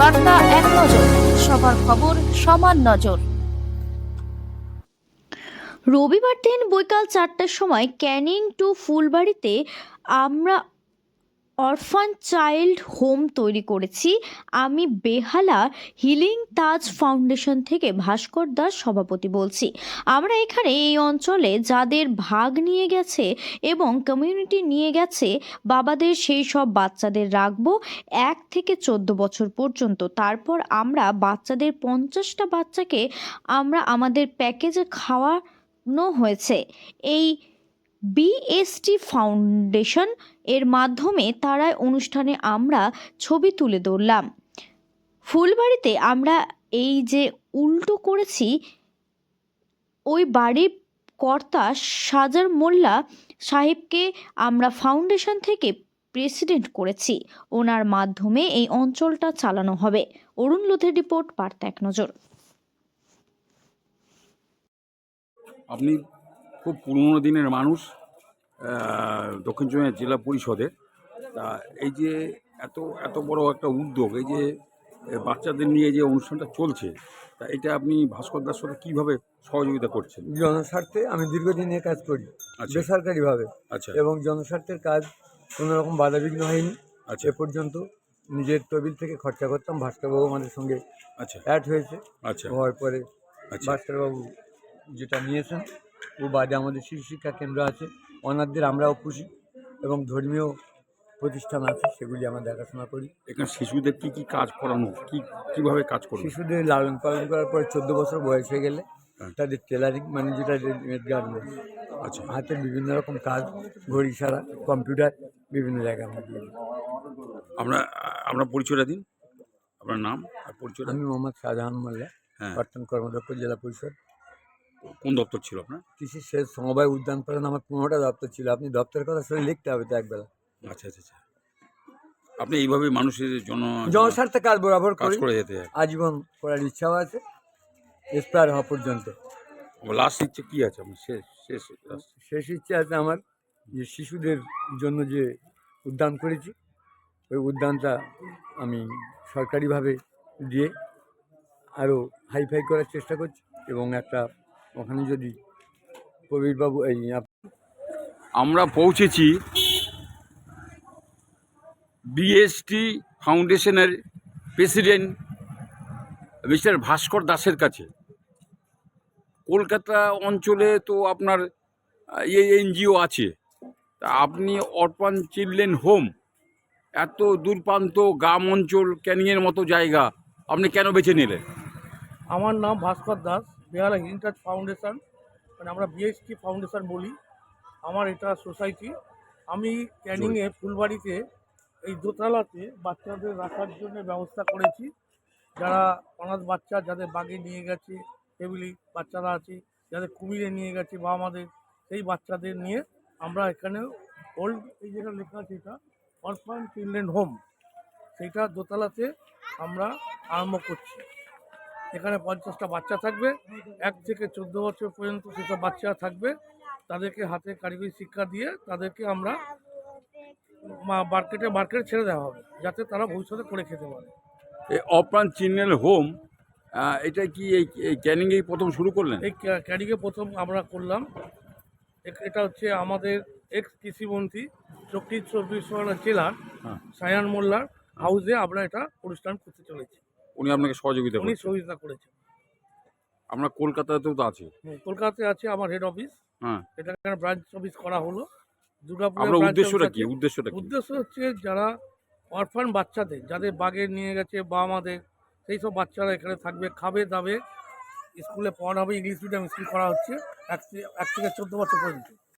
বার্তা এক নজর, সবার খবর সমান নজর। রবিবার দিন বৈকাল 4টার সময় ক্যানিং টু ফুলবাড়িতে আমরা অরফান চাইল্ড হোম তৈরি করেছি। আমি বেহালা হিলিং তাজ ফাউন্ডেশন থেকে ভাস্কর দাস সভাপতি বলছি। আমরা এখানে এই অঞ্চলে যাদের ভাগ নিয়ে গেছে এবং কমিউনিটি নিয়ে গেছে বাবাদের, সেই সব বাচ্চাদের রাখবো 1 থেকে 14 বছর পর্যন্ত। তারপর আমরা বাচ্চাদের 50টা বাচ্চাকে আমরা আমাদের প্যাকেজে খাওয়ানো হয়েছে। এই বিএসটি ফাউন্ডেশন এর মাধ্যমে তারা অনুষ্ঠানে আমরা ছবি তুলে ধরলাম। ফুলবাড়িতে আমরা এই যে উল্টো করেছি, ওই বাড়ির কর্তা সাজার মোল্লা সাহেবকে আমরা ফাউন্ডেশন থেকে প্রেসিডেন্ট করেছি। ওনার মাধ্যমে এই অঞ্চলটা চালানো হবে। অরুণ লোধের রিপোর্ট, বার্তা এক নজর। আপনি খুব পুরনো দিনের মানুষ, দক্ষিণ চব্বিশ জেলা পরিষদের। তা এই যে এত এত বড় একটা উদ্যোগ, এই যে বাচ্চাদের নিয়ে যে অনুষ্ঠানটা চলছে, তা এটা আপনি ভাস্কর দাস সাথে কীভাবে সহযোগিতা করছেন? জনস্বার্থে আমি দীর্ঘদিন এ কাজ করি, আচ্ছা। বেসরকারিভাবে। আচ্ছা। এবং জনস্বার্থের কাজ কোনো রকম বাধাবিঘ্ন হয়নি। আচ্ছা। এ পর্যন্ত নিজের তহবিল থেকে খরচা করতাম। ভাস্করবাবু আমাদের সঙ্গে আচ্ছা। অ্যাড হয়েছে। আচ্ছা। হওয়ার পরে আচ্ছা। ভাস্করবাবু যেটা নিয়েছেন, ও বাদে আমাদের শিশু শিক্ষা কেন্দ্র আছে, অনাথদের আমরাও পুষি, এবং ধর্মীয় প্রতিষ্ঠান আছে, সেগুলি আমরা দেখাশোনা করি। এখানে শিশুদের কি কি কাজ করানো, কিভাবে কাজ করবে? শিশুদের লালন পালন করার পরে 14 বছর বয়স হয়ে গেলে হ্যাঁ। তাদের টেলারিং, মানে যেটা রেডিমেড গার্মেন্টস, আচ্ছা। হাতের বিভিন্ন রকম কাজ, ঘড়ি সারা, কম্পিউটার, বিভিন্ন জায়গায় আমরা দিই। আমরা আমরা পরিচয়টা দিন, আপনার নাম আর পরিচয়টা। আমি মোহাম্মদ শাহজাহান মোল্লা, হ্যাঁ। বর্তমান কর্মদক্ষ, জেলা পরিষদ। কোন দপ্তর ছিল আপনার? কৃষি সেচ সমবায় উদ্যান পালন। আমার 15টা দপ্তর ছিল। আপনি দপ্তরের কথা শুনে লিখতে হবে তো একবেলা। আচ্ছা আচ্ছা আচ্ছা। আপনি এইভাবে মানুষের জন্য জনস্বার্থে কাজ বরাবর কাজ করি, করে যেতে হয়। আজীবন করার ইচ্ছাও আছে, এক্সপায়ার হওয়া পর্যন্ত। লাস্ট ইচ্ছে কী আছে আপনার? শেষ ইচ্ছা আছে আমার, যে শিশুদের জন্য যে উদ্যান করেছি, ওই উদ্যানটা আমি সরকারিভাবে দিয়ে আরও হাইফাই করার চেষ্টা করছি। এবং একটা ওখানে যদি প্রবীরবাবু আমরা পৌঁছেছি বিএসটি ফাউন্ডেশনের প্রেসিডেন্ট মিস্টার ভাস্কর দাসের কাছে। কলকাতা অঞ্চলে তো আপনার এই এনজিও আছে, তা আপনি অরফান চিলড্রেন হোম, এত দূরপ্রান্ত গ্রাম অঞ্চল, ক্যানিংয়ের মতো জায়গা, আপনি কেন বেছে নিলেন? আমার নাম ভাস্কর দাস, বেহালা হিলিং তাজ ফাউন্ডেশন, মানে আমরা বিএসটি ফাউন্ডেশন বলি। আমার এটা সোসাইটি। আমি ক্যানিংয়ে ফুলবাড়িতে এই দোতলাতে বাচ্চাদের রাখার জন্য ব্যবস্থা করেছি। যারা অনাথ বাচ্চা, যাদের বাগে নিয়ে গেছে, ফ্যামিলি বাচ্চারা আছে, যাদের কুমিরে নিয়ে গেছে বা আমাদের, সেই বাচ্চাদের নিয়ে আমরা এখানে ওল্ড, এই যেটা লেখা আছে এটা অরফান চিলড্রেন হোম, সেইটা দোতলাতে আমরা আরম্ভ করছি। এখানে 50টা বাচ্চা থাকবে, 1 থেকে 14 বছর পর্যন্ত সেসব বাচ্চা থাকবে। তাদেরকে হাতে কারিগরি শিক্ষা দিয়ে তাদেরকে আমরা মার্কেটে ছেড়ে দেওয়া হবে, যাতে তারা ভবিষ্যতে করে খেতে পারে। এই অরফান চিলড্রেন হোম, এটা কি এই ক্যানিংয়েই প্রথম শুরু করলেন? এই ক্যানিংয়ে প্রথম আমরা করলাম। এটা হচ্ছে আমাদের এক্স কৃষিমন্ত্রী দক্ষিণ চব্বিশ পরগনা জেলার সায়ান মোল্লার হাউসে আমরা এটা অনুষ্ঠান করতে চলেছি। উনি আপনাকে সহযোগিতা উনি করছেন? সহযোগিতা করেছেন। আমরা কলকাতাতেও তো আছে। কলকাতাতে আছে আমার হেড অফিস। হ্যাঁ। এটা একটা ব্রাঞ্চ অফিস করা হলো দুর্গাপুরে। আপনার উদ্দেশ্যটা কি? উদ্দেশ্য হচ্ছে যারা অরফান বাচ্চাদের, যাদের বাগে নিয়ে গেছে বা আমাদের, সেই সব বাচ্চারা এখানে থাকবে, খাবে দাবে, স্কুলে পড়ানো হবে। ইংলিশ মিডিয়াম স্কুল করা হচ্ছে 1 থেকে 14 বছর পর্যন্ত।